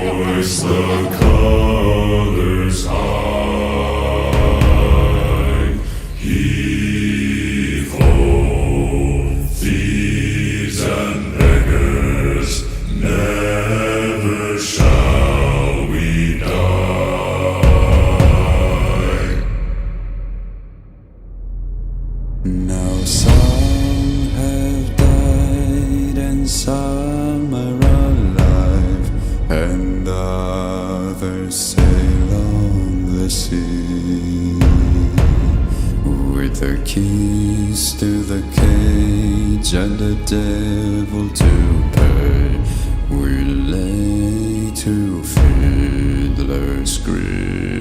Hoist the colors high, heave ho, thieves and beggars, never shall we die. Now some have died and some are alive, and others sail on the sea with the keys to the cage and the devil to pay. We lay to fiddler's grave.